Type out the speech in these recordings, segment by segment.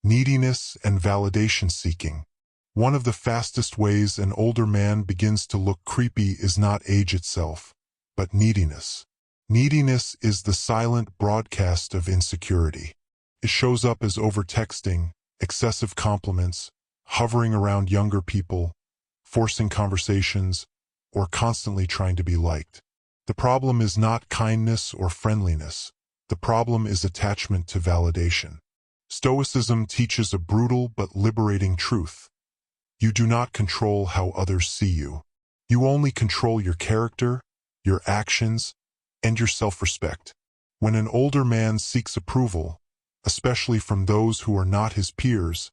Neediness and validation seeking. One of the fastest ways an older man begins to look creepy is not age itself, but neediness. Neediness is the silent broadcast of insecurity. It shows up as overtexting, excessive compliments, hovering around younger people, forcing conversations, or constantly trying to be liked. The problem is not kindness or friendliness. The problem is attachment to validation. Stoicism teaches a brutal but liberating truth. You do not control how others see you. You only control your character, your actions, and your self-respect. When an older man seeks approval, especially from those who are not his peers,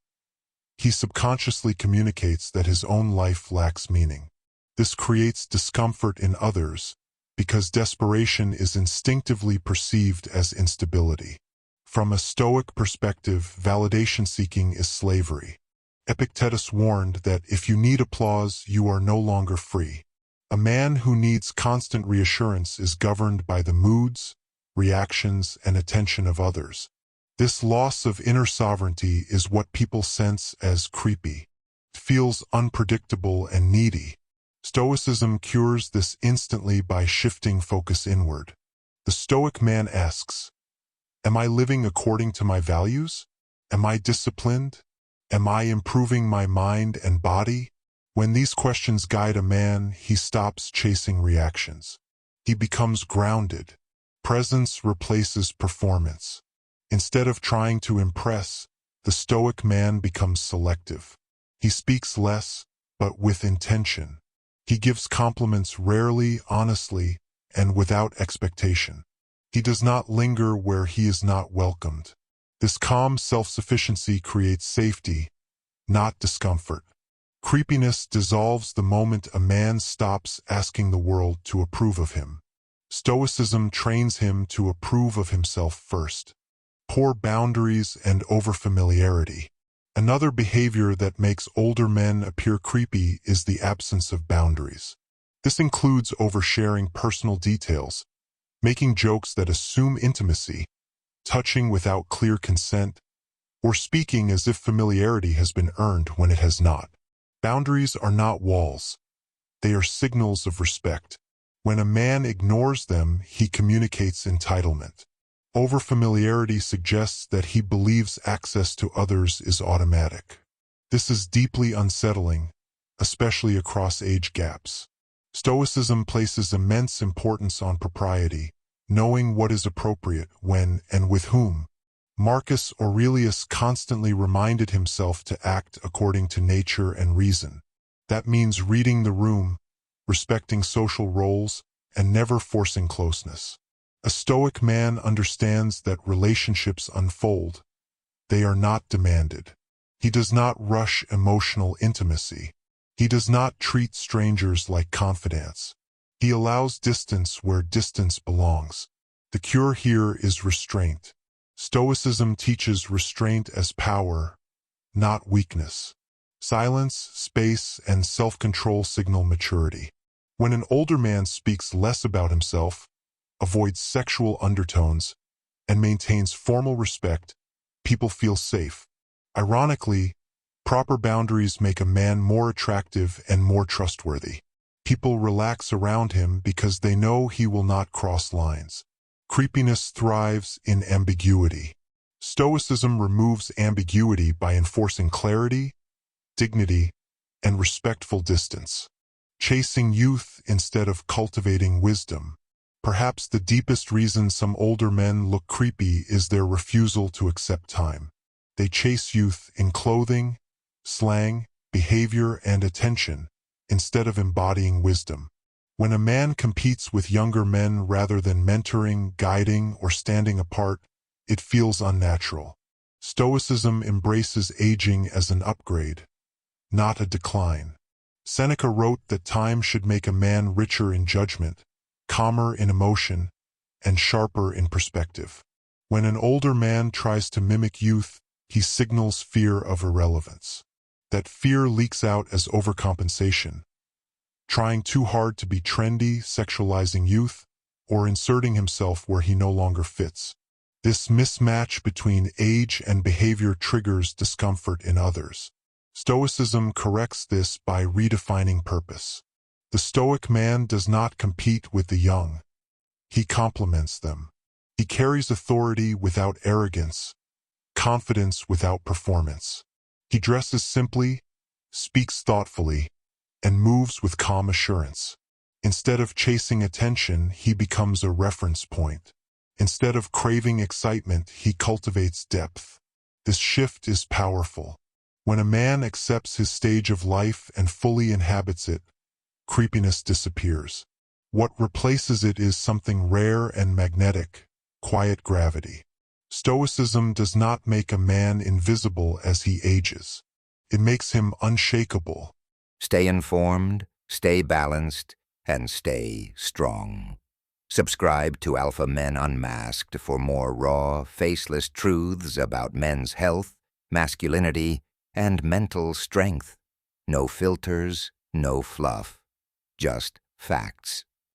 he subconsciously communicates that his own life lacks meaning. This creates discomfort in others because desperation is instinctively perceived as instability. From a Stoic perspective, validation seeking is slavery. Epictetus warned that if you need applause, you are no longer free. A man who needs constant reassurance is governed by the moods, reactions, and attention of others. This loss of inner sovereignty is what people sense as creepy. It feels unpredictable and needy. Stoicism cures this instantly by shifting focus inward. The Stoic man asks, "Am I living according to my values? Am I disciplined? Am I improving my mind and body?" When these questions guide a man, he stops chasing reactions. He becomes grounded. Presence replaces performance. Instead of trying to impress, the Stoic man becomes selective. He speaks less, but with intention. He gives compliments rarely, honestly, and without expectation. He does not linger where he is not welcomed. This calm self-sufficiency creates safety, not discomfort. Creepiness dissolves the moment a man stops asking the world to approve of him. Stoicism trains him to approve of himself first. Poor boundaries and overfamiliarity. Another behavior that makes older men appear creepy is the absence of boundaries. This includes oversharing personal details, making jokes that assume intimacy, touching without clear consent, or speaking as if familiarity has been earned when it has not. Boundaries are not walls. They are signals of respect. When a man ignores them, he communicates entitlement. Overfamiliarity suggests that he believes access to others is automatic. This is deeply unsettling, especially across age gaps. Stoicism places immense importance on propriety, knowing what is appropriate, when, and with whom. Marcus Aurelius constantly reminded himself to act according to nature and reason. That means reading the room, respecting social roles, and never forcing closeness. A Stoic man understands that relationships unfold. They are not demanded. He does not rush emotional intimacy. He does not treat strangers like confidants. He allows distance where distance belongs. The cure here is restraint. Stoicism teaches restraint as power, not weakness. Silence, space, and self-control signal maturity. When an older man speaks less about himself, avoids sexual undertones, and maintains formal respect, people feel safe. Ironically, proper boundaries make a man more attractive and more trustworthy. People relax around him because they know he will not cross lines. Creepiness thrives in ambiguity. Stoicism removes ambiguity by enforcing clarity, dignity, and respectful distance. Chasing youth instead of cultivating wisdom. Perhaps the deepest reason some older men look creepy is their refusal to accept time. They chase youth in clothing, slang, behavior, and attention, instead of embodying wisdom. When a man competes with younger men rather than mentoring, guiding, or standing apart, it feels unnatural. Stoicism embraces aging as an upgrade, not a decline. Seneca wrote that time should make a man richer in judgment, calmer in emotion, and sharper in perspective. When an older man tries to mimic youth, he signals fear of irrelevance. That fear leaks out as overcompensation, trying too hard to be trendy, sexualizing youth, or inserting himself where he no longer fits. This mismatch between age and behavior triggers discomfort in others. Stoicism corrects this by redefining purpose. The Stoic man does not compete with the young. He complements them. He carries authority without arrogance, confidence without performance. He dresses simply, speaks thoughtfully, and moves with calm assurance. Instead of chasing attention, he becomes a reference point. Instead of craving excitement, he cultivates depth. This shift is powerful. When a man accepts his stage of life and fully inhabits it, creepiness disappears. What replaces it is something rare and magnetic: quiet gravity. Stoicism does not make a man invisible as he ages. It makes him unshakable. Stay informed, stay balanced, and stay strong. Subscribe to Alpha Men Unmasked for more raw, faceless truths about men's health, masculinity, and mental strength. No filters, no fluff, just facts.